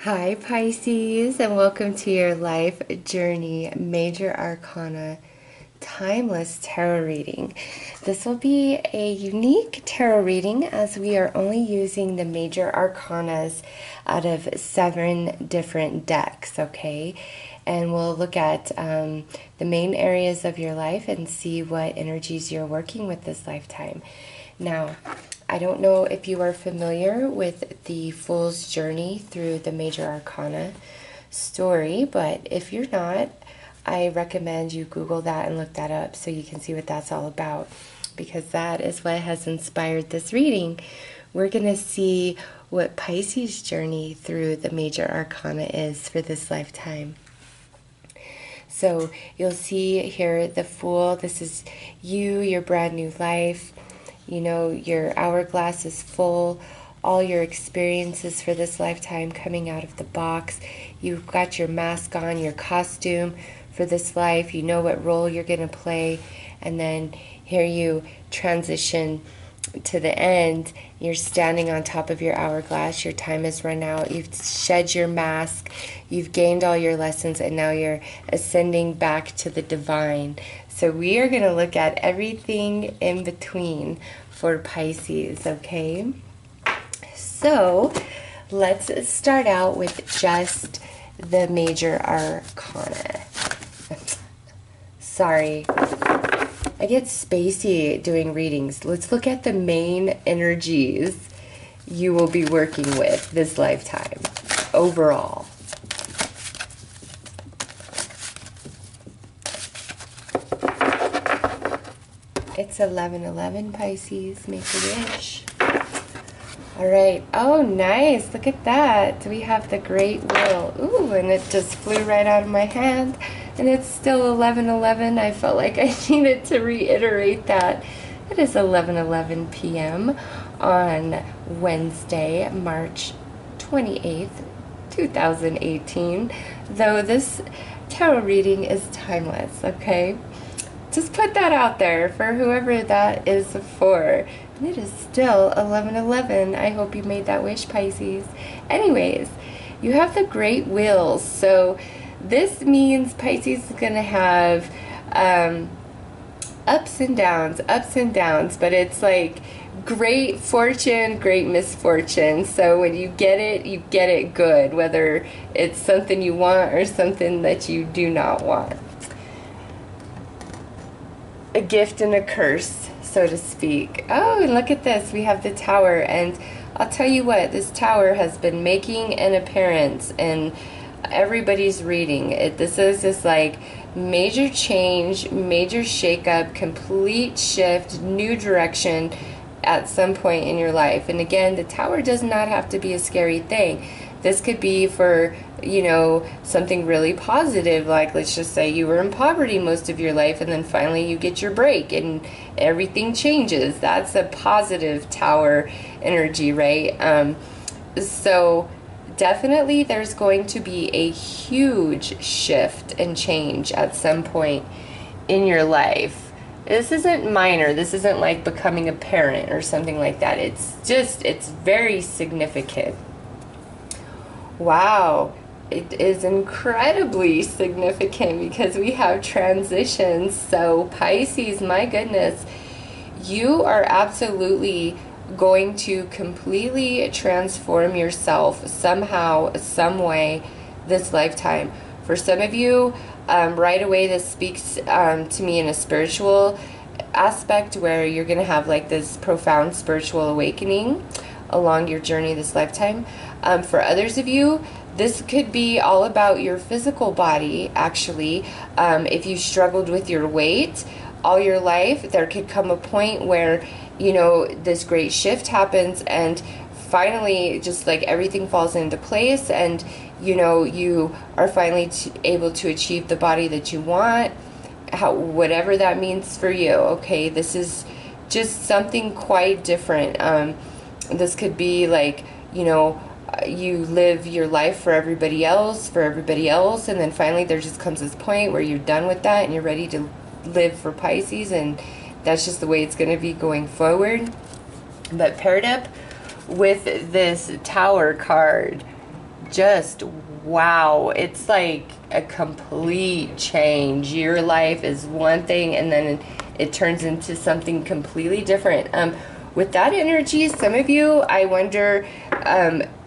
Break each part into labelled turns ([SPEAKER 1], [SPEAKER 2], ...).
[SPEAKER 1] Hi Pisces, and welcome to your life journey Major Arcana Timeless Tarot reading. This will be a unique tarot reading as we are only using the Major Arcanas out of 7 different decks, okay? And we'll look at the main areas of your life and see what energies you're working with this lifetime. Now, I don't know if you are familiar with the Fool's Journey through the Major Arcana story, but if you're not, I recommend you Google that and look that up so you can see what that's all about, because that is what has inspired this reading. We're going to see what Pisces' journey through the Major Arcana is for this lifetime. So you'll see here the Fool. This is you, your brand new life. You know, your hourglass is full, all your experiences for this lifetime coming out of the box. You've got your mask on, your costume for this life. You know what role you're going to play. And then here you transition to the end. You're standing on top of your hourglass. Your time has run out. You've shed your mask. You've gained all your lessons, and now you're ascending back to the divine. So we are going to look at everything in between for Pisces, okay? So let's start out with just the Major Arcana. Sorry, I get spacey doing readings. Let's look at the main energies you will be working with this lifetime overall. It's 11/11, Pisces. Make a wish. All right. Oh, nice. Look at that. We have the Great Wheel. Ooh, and it just flew right out of my hand. And it's still 11/11. I felt like I needed to reiterate that. It is 11:11 p.m. on Wednesday, March 28th, 2018. Though this tarot reading is timeless, okay? Just put that out there for whoever that is for. And it is still 11/11. I hope you made that wish, Pisces. Anyways, you have the Great Wheels. So this means Pisces is going to have ups and downs, but it's like great fortune, great misfortune. So when you get it good, whether it's something you want or something that you do not want. A gift and a curse, so to speak. Oh, and look at this. We have the Tower, and I'll tell you what, this Tower has been making an appearance in everybody's reading. This is just like major change, major shakeup, complete shift, new direction at some point in your life. And again, the Tower does not have to be a scary thing. This could be for, you know, something really positive, like let's just say you were in poverty most of your life and then finally you get your break and everything changes. That's a positive Tower energy, right? So definitely there's going to be a huge shift and change at some point in your life. This isn't minor. This isn't like becoming a parent or something like that. It's very significant. Wow, it is incredibly significant because we have transitions. So Pisces, my goodness, you are absolutely going to completely transform yourself somehow, some way this lifetime. For some of you, right away this speaks to me in a spiritual aspect where you're going to have like this profound spiritual awakening along your journey this lifetime. For others of you, this could be all about your physical body, actually. If you struggled with your weight all your life, there could come a point where, you know, this great shift happens and finally just like everything falls into place and, you know, you are finally able to achieve the body that you want, whatever that means for you, okay? This is just something quite different. This could be like, you know, you live your life for everybody else, and then finally there just comes this point where you're done with that and you're ready to live for Pisces, and that's just the way it's going to be going forward. But paired up with this Tower card, just, wow, it's like a complete change. Your life is one thing and then it turns into something completely different. With that energy, some of you, I wonder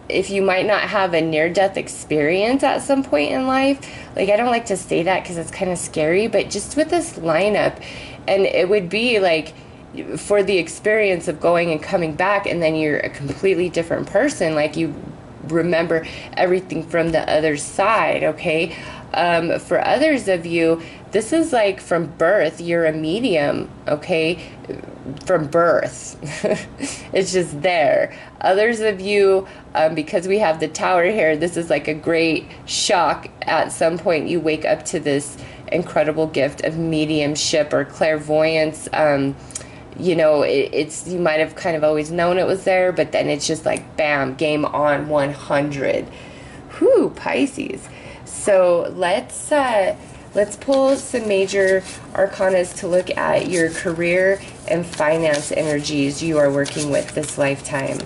[SPEAKER 1] if you might not have a near-death experience at some point in life. Like, I don't like to say that because it's kind of scary, but just with this lineup, and it would be like for the experience of going and coming back, and then you're a completely different person, like you remember everything from the other side, okay? For others of you, this is like from birth, you're a medium, okay? From birth. It's just there. Others of you, because we have the tower here, this is like a great shock. At some point you wake up to this incredible gift of mediumship or clairvoyance. You know, it's you might have kind of always known it was there, but then it's just like bam, game on, 100. Whew, Pisces. So let's pull some major arcanas to look at your career and finance energies you are working with this lifetime.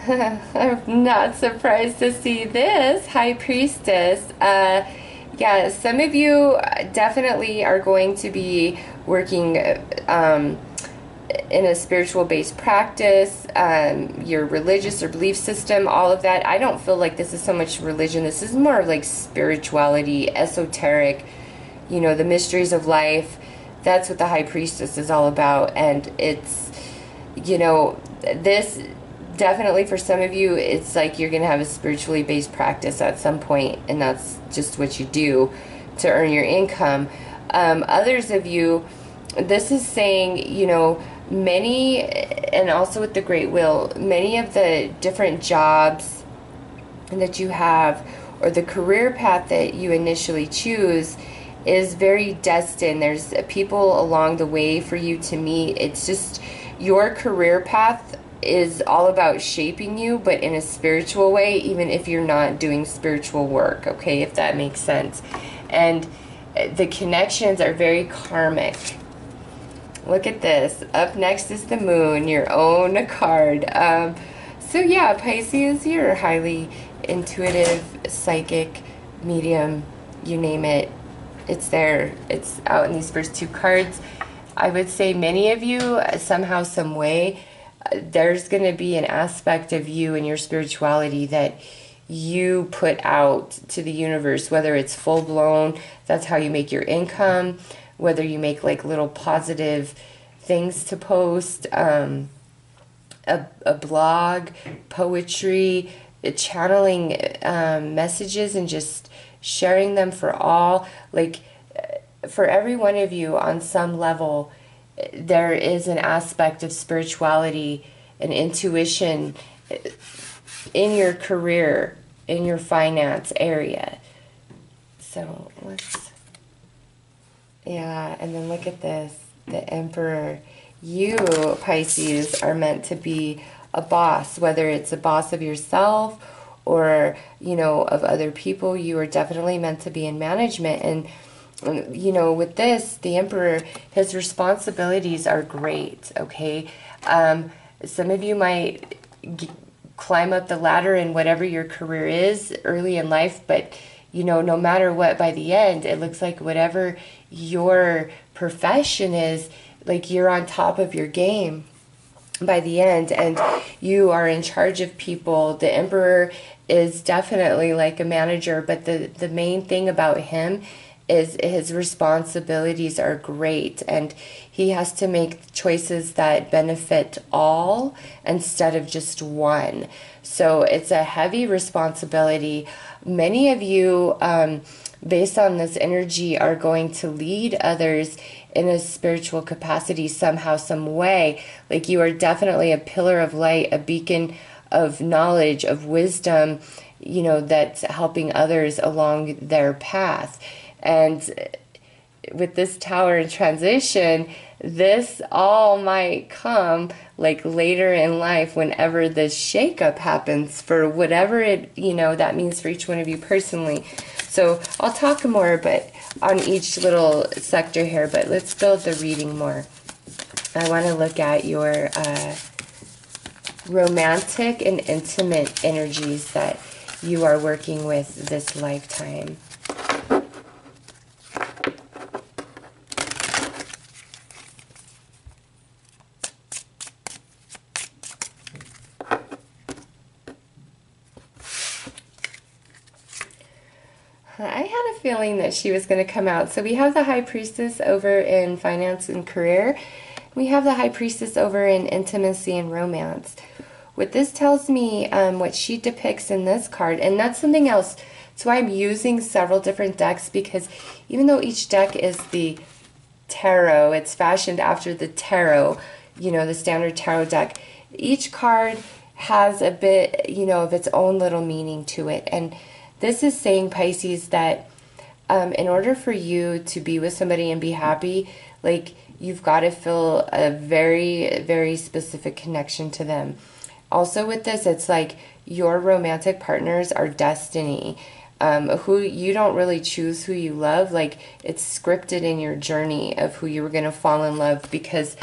[SPEAKER 1] I'm not surprised to see this, High Priestess. Yeah, some of you definitely are going to be working in a spiritual-based practice, your religious or belief system, all of that. I don't feel like this is so much religion. This is more of like spirituality, esoteric, you know, the mysteries of life. That's what the High Priestess is all about. And it's, you know, this definitely for some of you, it's like you're going to have a spiritually based practice at some point, and that's just what you do to earn your income. Others of you, this is saying, you know, many, and also with the Great Wheel, many of the different jobs that you have or the career path that you initially choose is very destined. There's people along the way for you to meet. It's just your career path is all about shaping you, but in a spiritual way, even if you're not doing spiritual work, okay, if that makes sense. And the connections are very karmic. Look at this. Up next is the moon, your own card. So yeah, Pisces, you're highly intuitive, psychic, medium, you name it. It's there. It's out in these first two cards. I would say many of you, somehow, some way, there's going to be an aspect of you and your spirituality that you put out to the universe, whether it's full-blown, that's how you make your income, whether you make like little positive things to post, a blog, poetry, channeling messages and just sharing them for all. Like for every one of you on some level, there is an aspect of spirituality and intuition in your career, in your finance area. So let's, yeah, and then look at this, the Emperor. You, Pisces, are meant to be a boss, whether it's a boss of yourself or, you know, of other people. You are definitely meant to be in management. And you know, with this, the Emperor, his responsibilities are great, okay? Some of you might climb up the ladder in whatever your career is early in life, but, you know, no matter what, by the end, it looks like whatever your profession is, like you're on top of your game by the end, and you are in charge of people. The Emperor is definitely like a manager, but the main thing about him is his responsibilities are great, and he has to make choices that benefit all instead of just one. So it's a heavy responsibility. Many of you, based on this energy, are going to lead others in a spiritual capacity somehow, some way. Like you are definitely a pillar of light, a beacon of knowledge, of wisdom, you know, that's helping others along their path. And with this tower in transition, this all might come like later in life whenever this shakeup happens for whatever it, you know, that means for each one of you personally. So I'll talk more but on each little sector here, but let's build the reading more. I want to look at your romantic and intimate energies that you are working with this lifetime. I had a feeling that she was going to come out. So we have the High Priestess over in finance and career. We have the High Priestess over in intimacy and romance. What this tells me, what she depicts in this card, and that's something else. So I'm using several different decks because even though each deck is the tarot, it's fashioned after the tarot, you know, the standard tarot deck. Each card has a bit, you know, of its own little meaning to it. And this is saying, Pisces, that in order for you to be with somebody and be happy, like, you've got to feel a very, very specific connection to them. Also with this, it's like your romantic partners are destiny. Who you don't really choose who you love. Like, it's scripted in your journey of who you were going to fall in love, because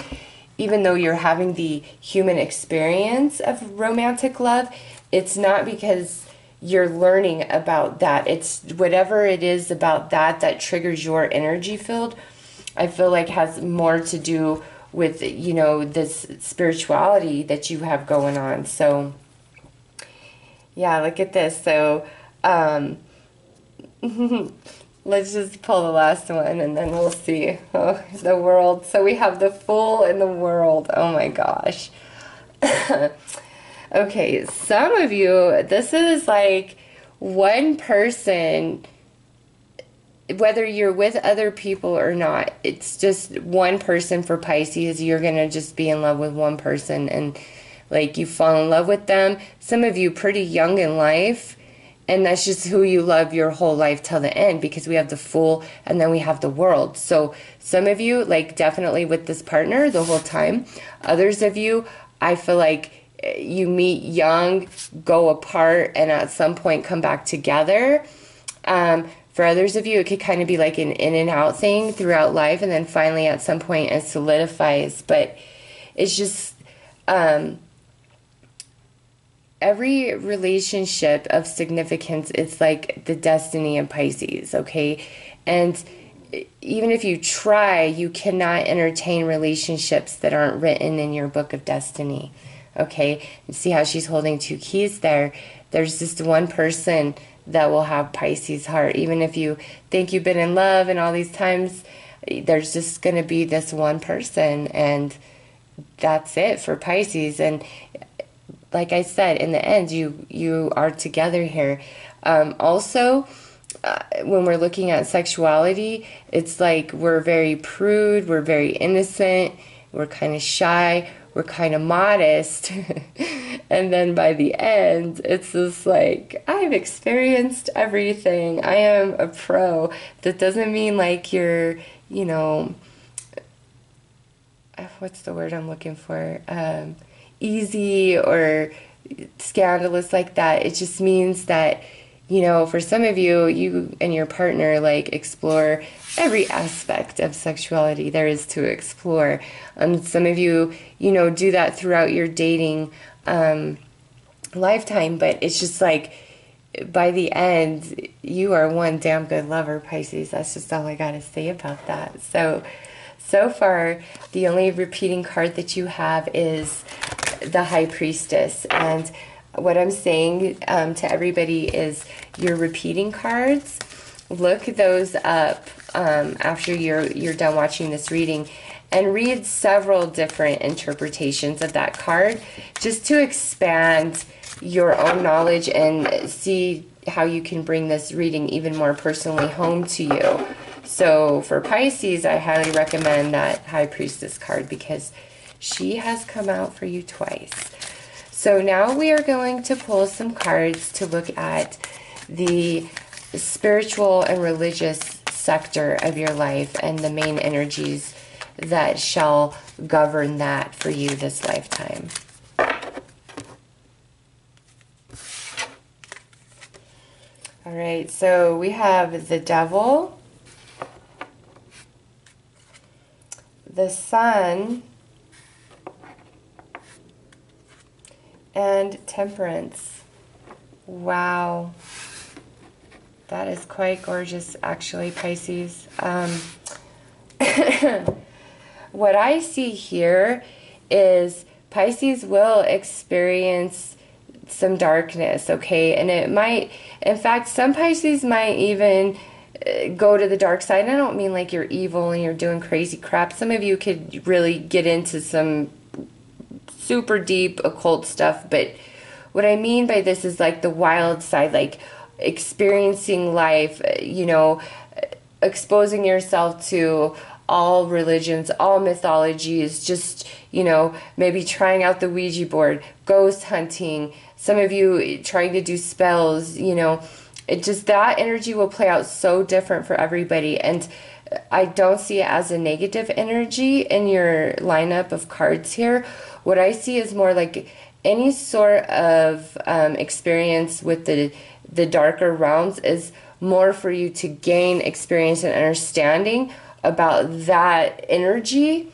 [SPEAKER 1] even though you're having the human experience of romantic love, it's not because you're learning about that. It's whatever it is about that that triggers your energy field, I feel like has more to do with, you know, this spirituality that you have going on. So yeah, look at this. So let's just pull the last one and then we'll see. Oh, the World. So we have the Fool and the World. Oh my gosh. Okay, some of you, this is like one person, whether you're with other people or not, it's just one person for Pisces. You're going to just be in love with one person and like you fall in love with them. Some of you pretty young in life, and that's just who you love your whole life till the end, because we have the Fool and then we have the World. So some of you, like, definitely with this partner the whole time. Others of you, I feel like you meet young, go apart, and at some point come back together. For others of you, it could kind of be like an in and out thing throughout life, and then finally at some point it solidifies. But it's just every relationship of significance, it's like the destiny of Pisces, okay? And even if you try, you cannot entertain relationships that aren't written in your book of destiny. Okay, you see how she's holding two keys there. There's just one person that will have Pisces' heart. Even if you think you've been in love and all these times, there's just going to be this one person, and that's it for Pisces. And like I said, in the end, you are together here. Also, when we're looking at sexuality, it's like we're very prude, we're very innocent, we're kind of shy, we're kind of modest. And then by the end, it's just like, I've experienced everything. I am a pro. That doesn't mean like you're, you know, what's the word I'm looking for? Easy or scandalous like that. It just means that, you know, for some of you, you and your partner like explore every aspect of sexuality there is to explore. Some of you, you know, do that throughout your dating lifetime, but it's just like by the end, you are one damn good lover, Pisces. That's just all I gotta say about that. So far, the only repeating card that you have is the High Priestess. And what I'm saying to everybody is your repeating cards, look those up after you're done watching this reading, and read several different interpretations of that card just to expand your own knowledge and see how you can bring this reading even more personally home to you. So for Pisces, I highly recommend that High Priestess card because she has come out for you twice. So now we are going to pull some cards to look at the spiritual and religious sector of your life and the main energies that shall govern that for you this lifetime. All right, so we have the Devil, the Sun, and Temperance. Wow. That is quite gorgeous, actually, Pisces. What I see here is Pisces will experience some darkness, okay? And it might, in fact, some Pisces might even go to the dark side. And I don't mean like you're evil and you're doing crazy crap. Some of you could really get into some super deep occult stuff. But what I mean by this is like the wild side, like experiencing life, you know, exposing yourself to all religions, all mythologies, just, you know, maybe trying out the Ouija board, ghost hunting, some of you trying to do spells, you know, it just, that energy will play out so different for everybody. And I don't see it as a negative energy in your lineup of cards here. What I see is more like any sort of experience with the darker realms is more for you to gain experience and understanding about that energy,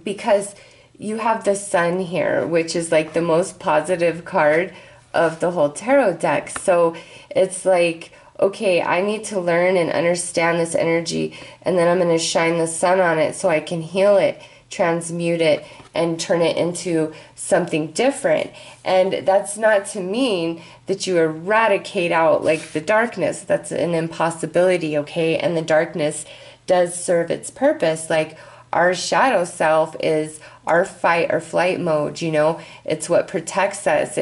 [SPEAKER 1] because you have the Sun here, which is like the most positive card of the whole tarot deck. So it's like, okay, I need to learn and understand this energy, and then I'm going to shine the sun on it so I can heal it, transmute it, and turn it into something different. And that's not to mean that you eradicate out like the darkness. That's an impossibility, okay? And the darkness does serve its purpose. Like our shadow self is our fight or flight mode, you know? It's what protects us.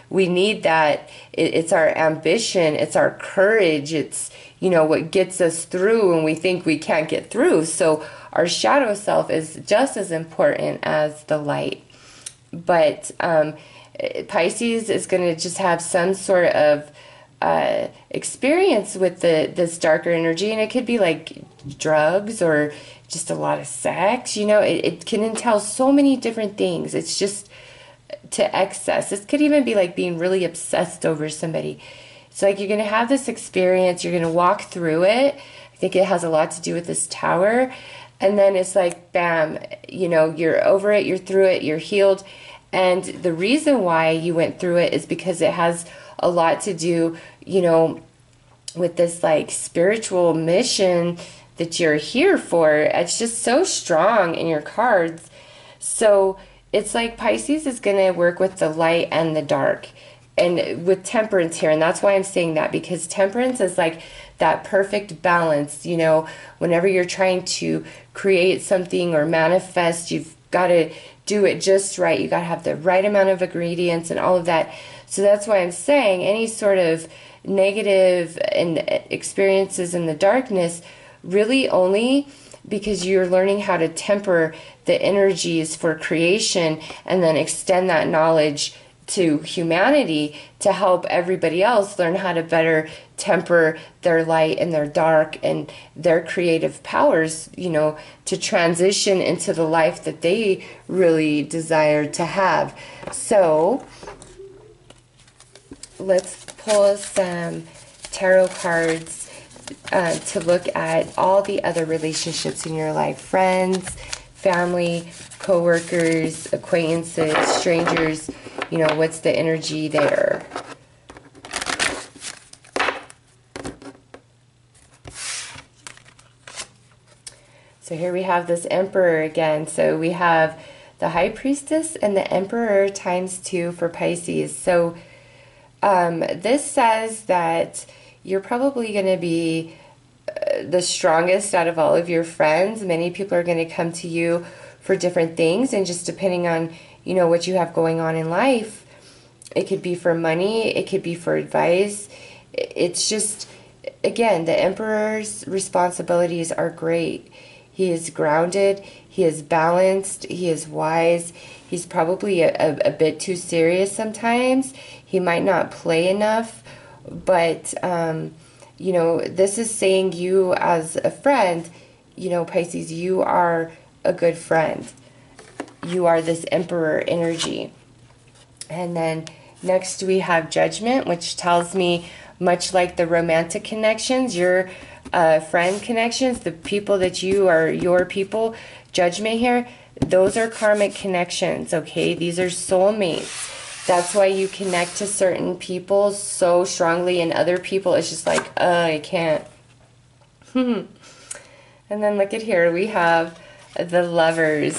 [SPEAKER 1] We need that. It's our ambition. It's our courage. It's, you know, what gets us through when we think we can't get through. So our shadow self is just as important as the light. But Pisces is going to just have some sort of experience with this darker energy, and it could be like drugs or just a lot of sex, you know, it can entail so many different things. It's just to excess. This could even be like being really obsessed over somebody. It's like you're going to have this experience, you're going to walk through it. I think it has a lot to do with this Tower. And then it's like, bam, you know, you're over it, you're through it, you're healed. And the reason why you went through it is because it has a lot to do, you know, with this like spiritual mission that you're here for. It's just so strong in your cards. So it's like Pisces is going to work with the light and the dark, and with Temperance here. And that's why I'm saying that, because Temperance is like that perfect balance. You know, whenever you're trying to create something or manifest, you've got to do it just right. You got to have the right amount of ingredients and all of that. So that's why I'm saying any sort of negative and experiences in the darkness, really only because you're learning how to temper the energies for creation and then extend that knowledge to humanity to help everybody else learn how to better temper their light and their dark and their creative powers, you know, to transition into the life that they really desire to have. So let's pull some tarot cards to look at all the other relationships in your life. Friends, family, co-workers, acquaintances, strangers, you know, what's the energy there? So here we have this Emperor again. So we have the High Priestess and the Emperor ×2 for Pisces. So this says that you're probably going to be the strongest out of all of your friends. Many people are going to come to you for different things, and just depending on, you know, what you have going on in life, it could be for money, it could be for advice. It's just, again, the Emperor's responsibilities are great. He is grounded, he is balanced, he is wise. He's probably a bit too serious sometimes. He might not play enough, but you know, this is saying you as a friend, you know, Pisces, you are a good friend. You are this Emperor energy. And then next we have Judgment, which tells me much like the romantic connections, your friend connections, the people that you are your people, judgment here, those are karmic connections, okay? These are soulmates. That's why you connect to certain people so strongly, and other people, it's just like, I can't. And then look at here, we have the Lovers.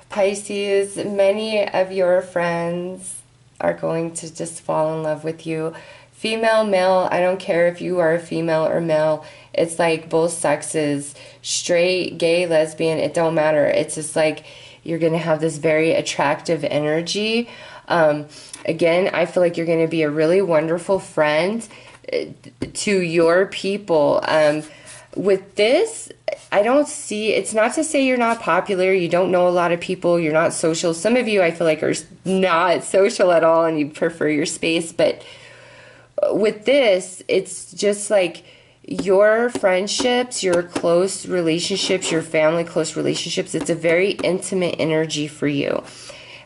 [SPEAKER 1] Pisces, many of your friends are going to just fall in love with you. Female, male, I don't care if you are a female or male. It's like both sexes, straight, gay, lesbian, it don't matter. It's just like you're going to have this very attractive energy. Again, I feel like you're going to be a really wonderful friend to your people. With this, I don't see, it's not to say you're not popular, you don't know a lot of people, you're not social. Some of you I feel like are not social at all and you prefer your space, but with this, it's just like your friendships, your close relationships, your family close relationships, it's a very intimate energy for you.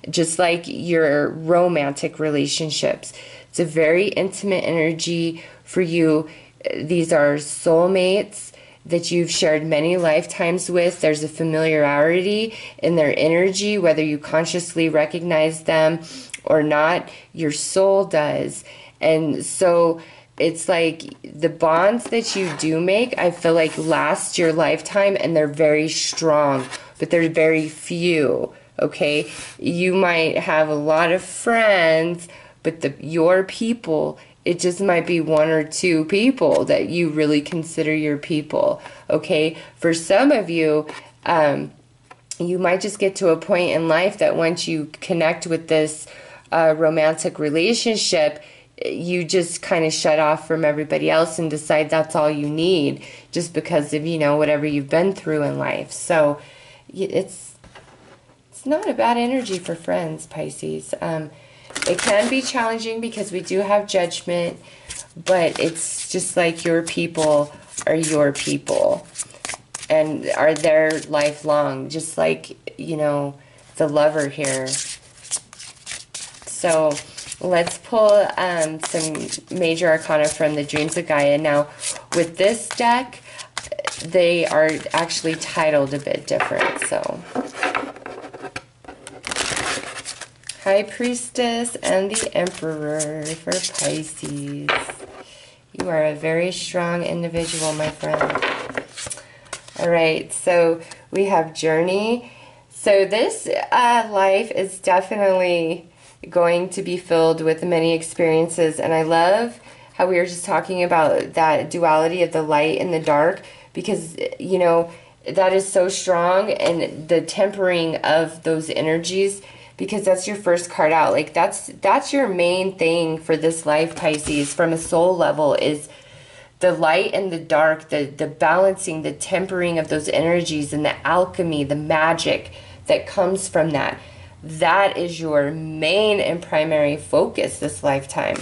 [SPEAKER 1] Just like your romantic relationships. It's a very intimate energy for you. These are soulmates that you've shared many lifetimes with. There's a familiarity in their energy, whether you consciously recognize them or not, your soul does. And so it's like the bonds that you do make, I feel like last your lifetime, and they're very strong, but they're very few, okay? You might have a lot of friends, but your people, it just might be one or two people that you really consider your people, okay? For some of you, you might just get to a point in life that once you connect with this romantic relationship, you just kind of shut off from everybody else and decide that's all you need just because of, you know, whatever you've been through in life. So it's not a bad energy for friends, Pisces. It can be challenging because we do have judgment, but it's just like your people are your people and are there lifelong, just like, you know, the Lover here. So let's pull some Major Arcana from the Dreams of Gaia. Now, with this deck, they are actually titled a bit different, so... High Priestess and the Emperor for Pisces. You are a very strong individual, my friend. All right, so we have Journey. So this life is definitely going to be filled with many experiences, and I love how we were just talking about that duality of the light and the dark, because, you know, that is so strong, and the tempering of those energies, because that's your first card out. Like that's your main thing for this life, Pisces, from a soul level, is the light and the dark, the balancing, the tempering of those energies, and the alchemy, the magic that comes from that. That is your main and primary focus this lifetime.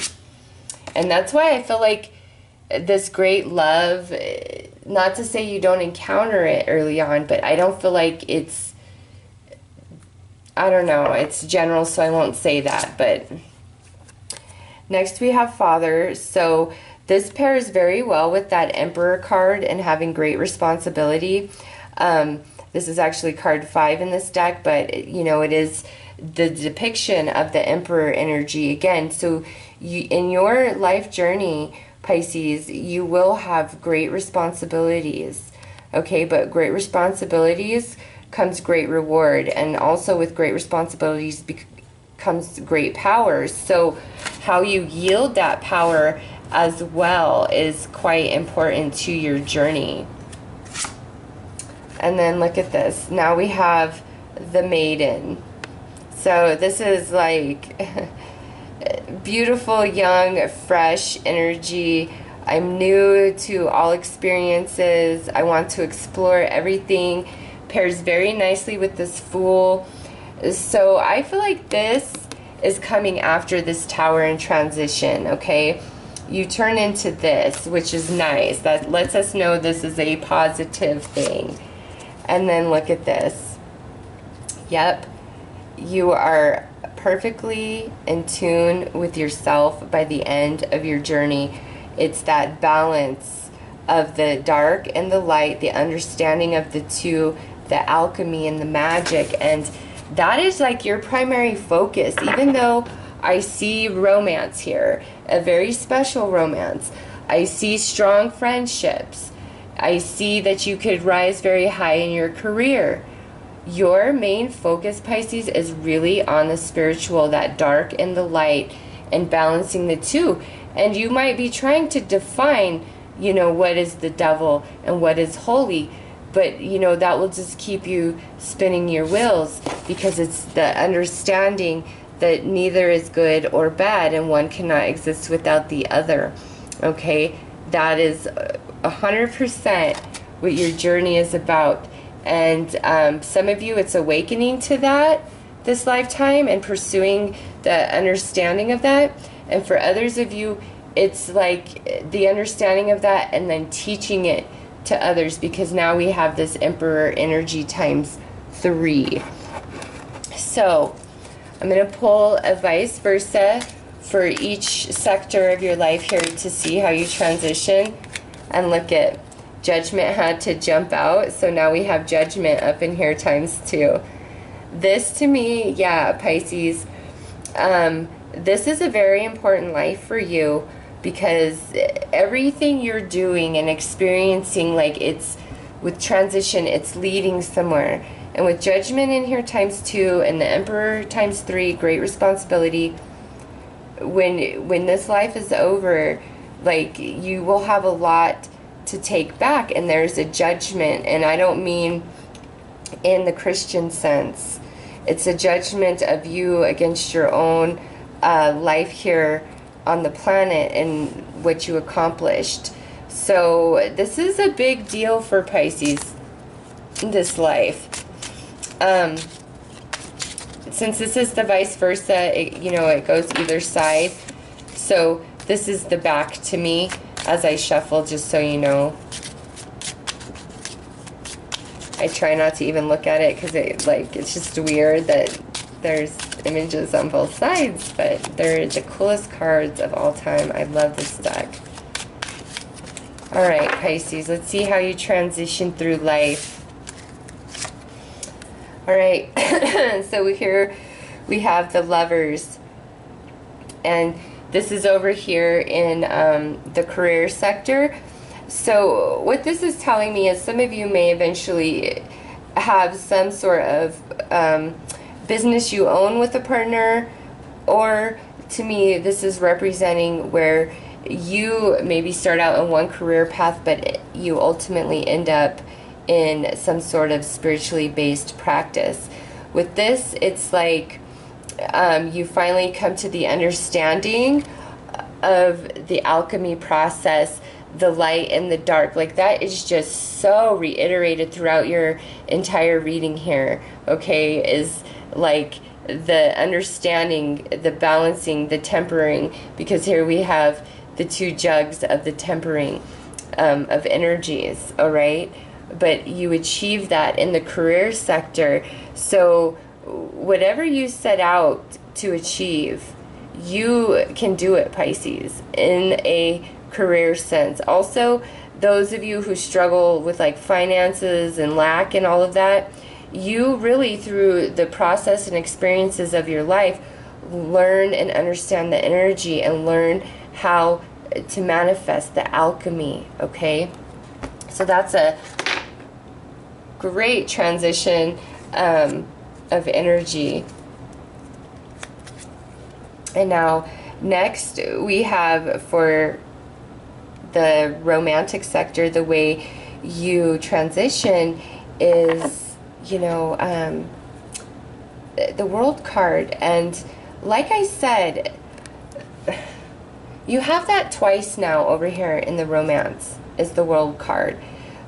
[SPEAKER 1] And that's why I feel like this great love, not to say you don't encounter it early on, but I don't feel like it's, I don't know, it's general, so I won't say that. But next we have Father. So this pairs very well with that Emperor card and having great responsibility. This is actually card 5 in this deck, but, you know, it is the depiction of the Emperor energy again. So you, in your life journey, Pisces, you will have great responsibilities, okay? But great responsibilities comes great reward, and also with great responsibilities comes great power. So how you yield that power as well is quite important to your journey. And then look at this. Now we have the Maiden. So this is like beautiful, young, fresh energy. I'm new to all experiences. I want to explore everything. Pairs very nicely with this Fool. So I feel like this is coming after this Tower in transition, okay? You turn into this, which is nice. That lets us know this is a positive thing. And then look at this. Yep. You are perfectly in tune with yourself by the end of your journey. It's that balance of the dark and the light, the understanding of the two, the alchemy and the magic, and that is like your primary focus. Even though I see romance here, a very special romance, I see strong friendships, I see that you could rise very high in your career. Your main focus, Pisces, is really on the spiritual, that dark and the light, and balancing the two. And you might be trying to define, you know, what is the devil and what is holy, but, you know, that will just keep you spinning your wheels, because it's the understanding that neither is good or bad, and one cannot exist without the other. Okay? That is 100% what your journey is about. And some of you, it's awakening to that this lifetime and pursuing the understanding of that. And for others of you, it's like the understanding of that and then teaching it to others, because now we have this Emperor energy times 3. So I'm going to pull a vice versa for each sector of your life here to see how you transition. And look at Judgment had to jump out, so now we have Judgment up in here times 2. This to me, yeah, Pisces, this is a very important life for you, because everything you're doing and experiencing, like, it's with transition, it's leading somewhere. And with Judgment in here times 2 and the Emperor times 3, great responsibility. When this life is over, like, you will have a lot to take back, and there's a judgment, and I don't mean in the Christian sense. It's a judgment of you against your own life here on the planet and what you accomplished. So this is a big deal for Pisces, this life. Since this is the vice versa, you know, it goes either side. So this is the back to me as I shuffle, just so you know. I try not to even look at it, because it's just weird that there's images on both sides, but they're the coolest cards of all time. I love this deck. Alright, Pisces, let's see how you transition through life. Alright, so here we have the Lovers, and this is over here in the career sector. So what this is telling me is some of you may eventually have some sort of business you own with a partner, or to me this is representing where you maybe start out in one career path, but you ultimately end up in some sort of spiritually based practice. With this, it's like you finally come to the understanding of the alchemy process, the light and the dark. Like, that is just so reiterated throughout your entire reading here, okay, is like the understanding, the balancing, the tempering, because here we have the 2 jugs of the tempering of energies, all right? But you achieve that in the career sector. So whatever you set out to achieve, you can do it, Pisces, in a career sense. Also, those of you who struggle with like finances and lack and all of that, you really, through the process and experiences of your life, learn and understand the energy and learn how to manifest the alchemy, okay? So that's a great transition of energy. And now next we have for the romantic sector, the way you transition is, you know, the World card. And like I said, you have that twice now over here in the romance, is the World card.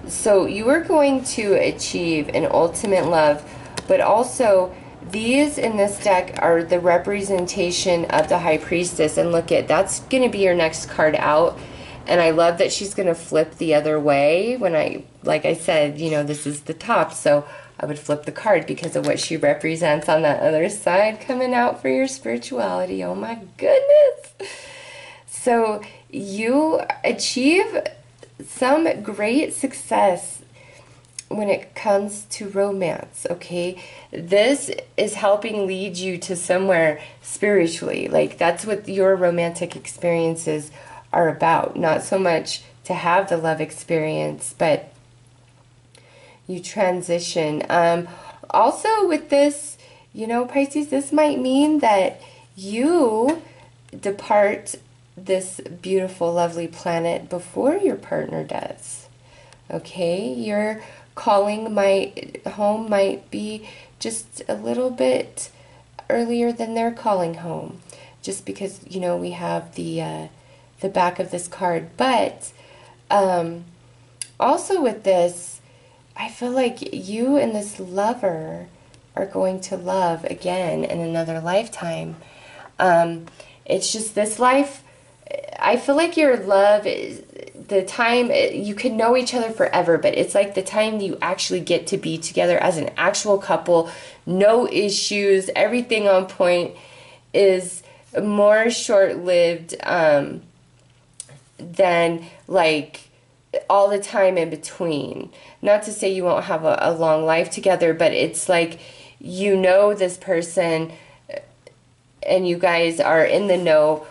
[SPEAKER 1] So you are going to achieve an ultimate love, but also these in this deck are the representation of the High Priestess. And look at, that's going to be your next card out. And I love that she's going to flip the other way when like I said, you know, this is the top. So I would flip the card because of what she represents on that other side coming out for your spirituality. Oh my goodness. So you achieve some great success when it comes to romance, okay? This is helping lead you to somewhere spiritually. Like, that's what your romantic experiences are about. Not so much to have the love experience, but you transition. Also with this, you know, Pisces, this might mean that you depart this beautiful, lovely planet before your partner does. Okay? Your calling home might be just a little bit earlier than their calling home. Just because, you know, we have the back of this card. But also with this, I feel like you and this lover are going to love again in another lifetime. It's just this life, I feel like your love is the time, you can know each other forever, but it's like the time you actually get to be together as an actual couple, no issues, everything on point, is more short-lived than like all the time in between. Not to say you won't have a long life together, but it's like, you know this person and you guys are in the know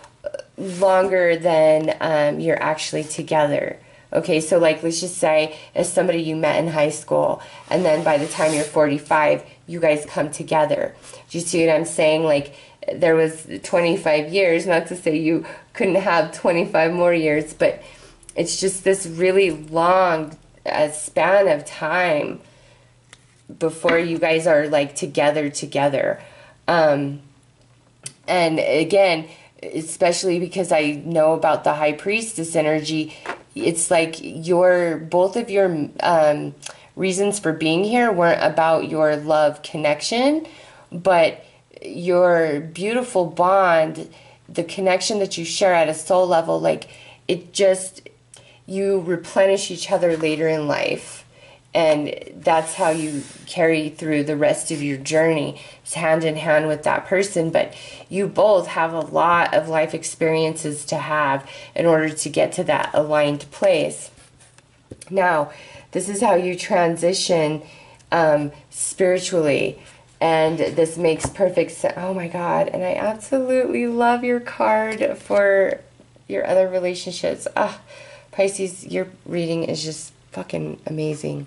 [SPEAKER 1] longer than you're actually together. Okay, so like, let's just say as somebody you met in high school, and then by the time you're 45, you guys come together. Do you see what I'm saying? Like, there was 25 years, not to say you couldn't have 25 more years, but it's just this really long span of time before you guys are like together. And again, especially because I know about the High Priestess energy, it's like both of your reasons for being here weren't about your love connection, but your beautiful bond, the connection that you share at a soul level, like it just, you replenish each other later in life. And that's how you carry through the rest of your journey. It's hand in hand with that person. But you both have a lot of life experiences to have in order to get to that aligned place. Now, this is how you transition spiritually. And this makes perfect sense. Oh my God. And I absolutely love your card for your other relationships. Pisces, your reading is just fucking amazing.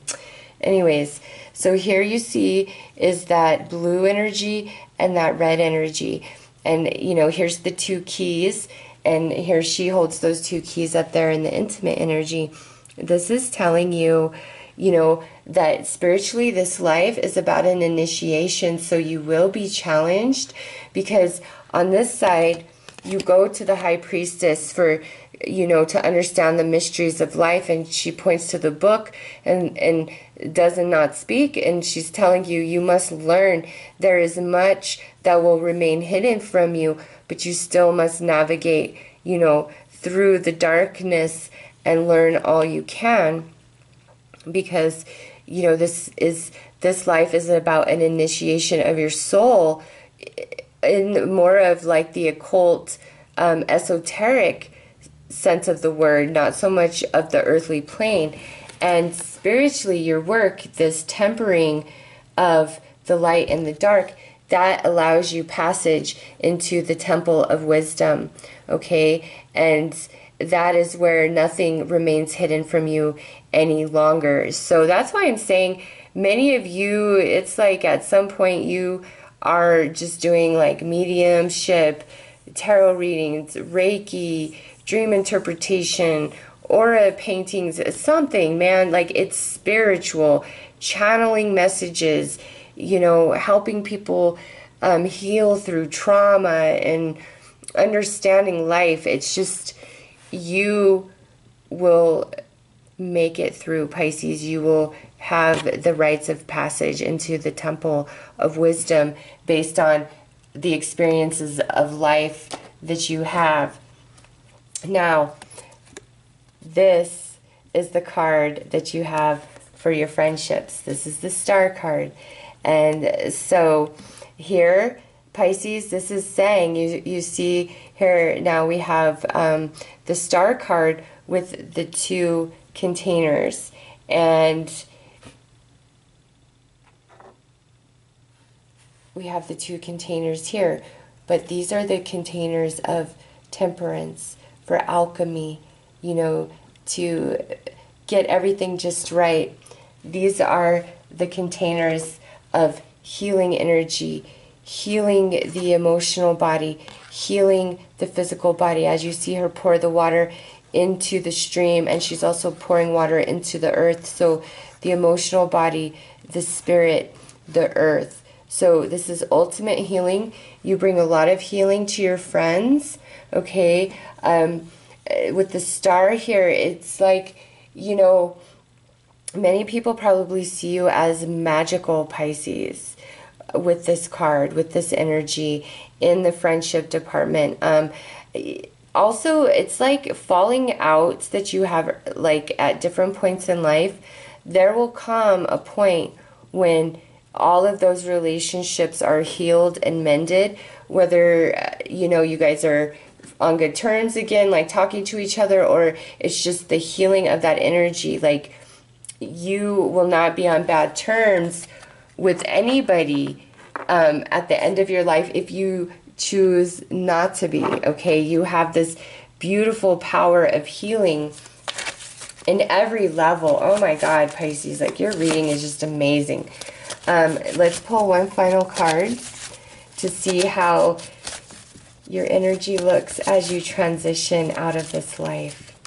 [SPEAKER 1] Anyways, so here you see is that blue energy and that red energy. And, you know, here's the two keys. And here she holds those two keys up there in the intimate energy. This is telling you, you know, that spiritually this life is about an initiation. So you will be challenged because on this side, you go to the High Priestess for, you know, to understand the mysteries of life, and she points to the book and does not speak, and she's telling you, you must learn. There is much that will remain hidden from you, but you still must navigate, you know, through the darkness and learn all you can, because, you know, this life is about an initiation of your soul in more of like the occult, esoteric sense of the word, not so much of the earthly plane. And spiritually, your work, this tempering of the light and the dark, that allows you passage into the temple of wisdom, okay? And that is where nothing remains hidden from you any longer. So that's why I'm saying many of you, it's like at some point you are just doing like mediumship, tarot readings, Reiki, dream interpretation, aura paintings, something, man, like it's spiritual, channeling messages, you know, helping people heal through trauma and understanding life. It's just, you will make it through, Pisces. You will have the rites of passage into the temple of wisdom based on the experiences of life that you have. Now, this is the card that you have for your friendships. This is the Star card. And so here, Pisces, this is saying, you see here now we have the Star card with the two containers. And we have the two containers here. But these are the containers of temperance, for alchemy, you know, to get everything just right. These are the containers of healing energy, healing the emotional body, healing the physical body. As you see her pour the water into the stream, and she's also pouring water into the earth. So the emotional body, the spirit, the earth. So this is ultimate healing. You bring a lot of healing to your friends, okay? With the star here, it's like, you know, many people probably see you as magical, Pisces, with this card, with this energy in the friendship department. Also, it's like falling out that you have, like, at different points in life. There will come a point when all of those relationships are healed and mended, whether, you know, you guys are on good terms again, like talking to each other, or it's just the healing of that energy. Like, you will not be on bad terms with anybody at the end of your life if you choose not to be, okay? You have this beautiful power of healing in every level. Oh my God, Pisces, like, your reading is just amazing. Let's pull one final card to see how your energy looks as you transition out of this life.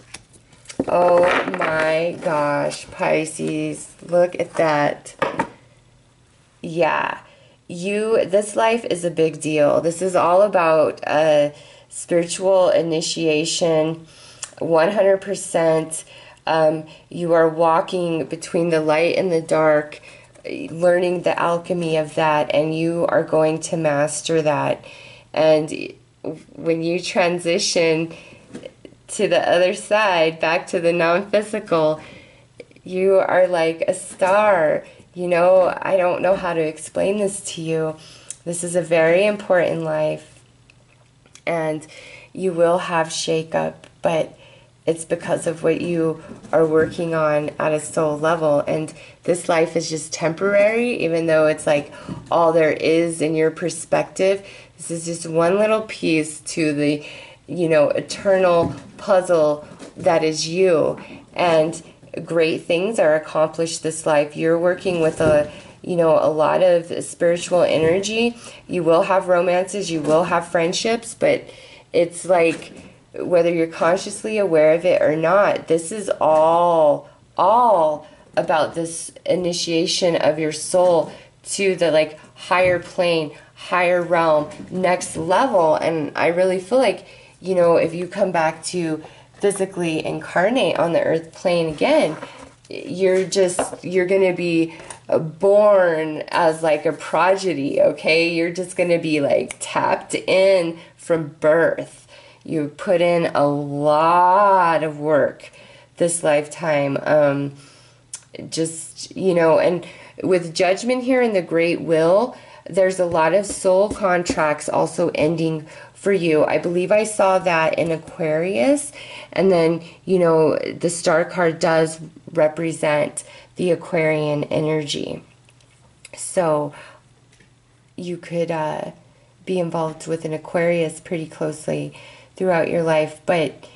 [SPEAKER 1] Oh my gosh, Pisces, look at that. Yeah, this life is a big deal. This is all about spiritual initiation, 100%. You are walking between the light and the dark, learning the alchemy of that, and you are going to master that. And when you transition to the other side, back to the non-physical, you are like a star. You know, I don't know how to explain this to you. This is a very important life, and you will have shakeup, but it's because of what you are working on at a soul level. And this life is just temporary, even though it's like all there is in your perspective. This is just one little piece to the, you know, eternal puzzle that is you. And great things are accomplished this life. You're working with a lot of spiritual energy. You will have romances, you will have friendships, but it's like, whether you're consciously aware of it or not, this is all about this initiation of your soul to the, like, higher plane, higher realm, next level. And I really feel like, you know, if you come back to physically incarnate on the earth plane again, you're going to be born as like a prodigy, okay? You're just going to be like tapped in from birth. You put in a lot of work this lifetime. Just, you know, and with judgment here in the great will, there's a lot of soul contracts also ending for you. I believe I saw that in Aquarius. And then, you know, the star card does represent the Aquarian energy. So you could be involved with an Aquarius pretty closely throughout your life. But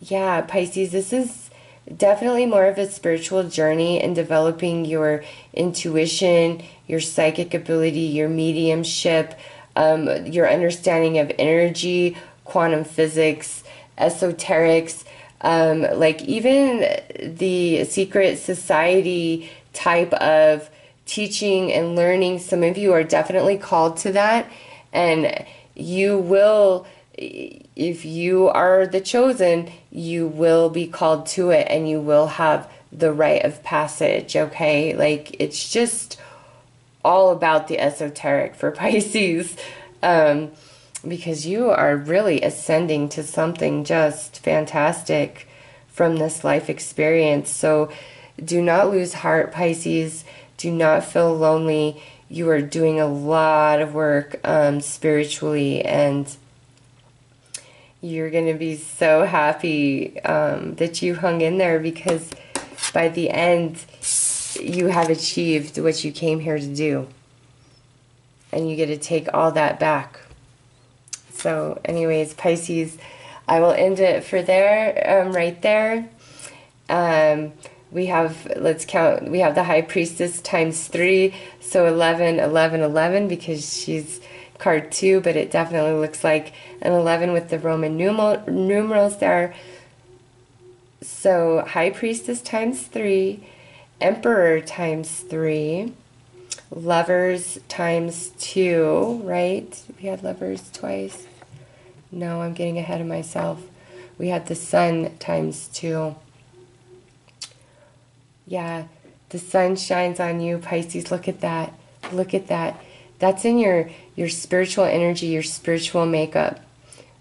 [SPEAKER 1] yeah, Pisces, this is definitely more of a spiritual journey in developing your intuition, your psychic ability, your mediumship, your understanding of energy, quantum physics, esoterics, like even the secret society type of teaching and learning. Some of you are definitely called to that, and you will, if you are the chosen, you will be called to it, and you will have the rite of passage, okay? Like, it's just all about the esoteric for Pisces, because you are really ascending to something just fantastic from this life experience. So do not lose heart, Pisces. Do not feel lonely. You are doing a lot of work spiritually, and you're going to be so happy that you hung in there, because by the end, you have achieved what you came here to do. And you get to take all that back. So anyways, Pisces, I will end it for there, right there. We have, let's count, we have the High Priestess times 3, so 11, 11, 11, because she's card 2, but it definitely looks like an 11 with the Roman numerals there. So High Priestess times 3, Emperor times 3, Lovers times 2, right? We had Lovers twice. No, I'm getting ahead of myself. We had the Sun times 2. Yeah, the sun shines on you, Pisces. Look at that. Look at that. That's in your spiritual energy, your spiritual makeup.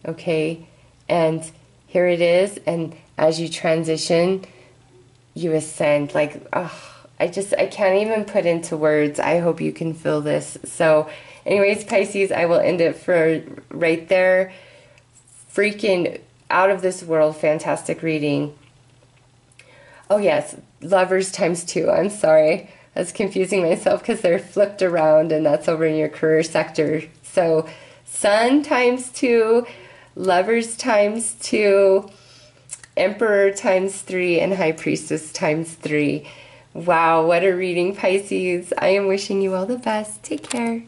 [SPEAKER 1] Okay? And here it is. And as you transition, you ascend. Like, oh, I can't even put into words. I hope you can feel this. So, anyways, Pisces, I will end it for right there. Freaking out of this world, fantastic reading. Oh, yes, Lovers times 2. I'm sorry. I was confusing myself because they're flipped around, and that's over in your career sector. So, Sun times 2, Lovers times 2, Emperor times 3, and High Priestess times 3. Wow, what a reading, Pisces. I am wishing you all the best. Take care.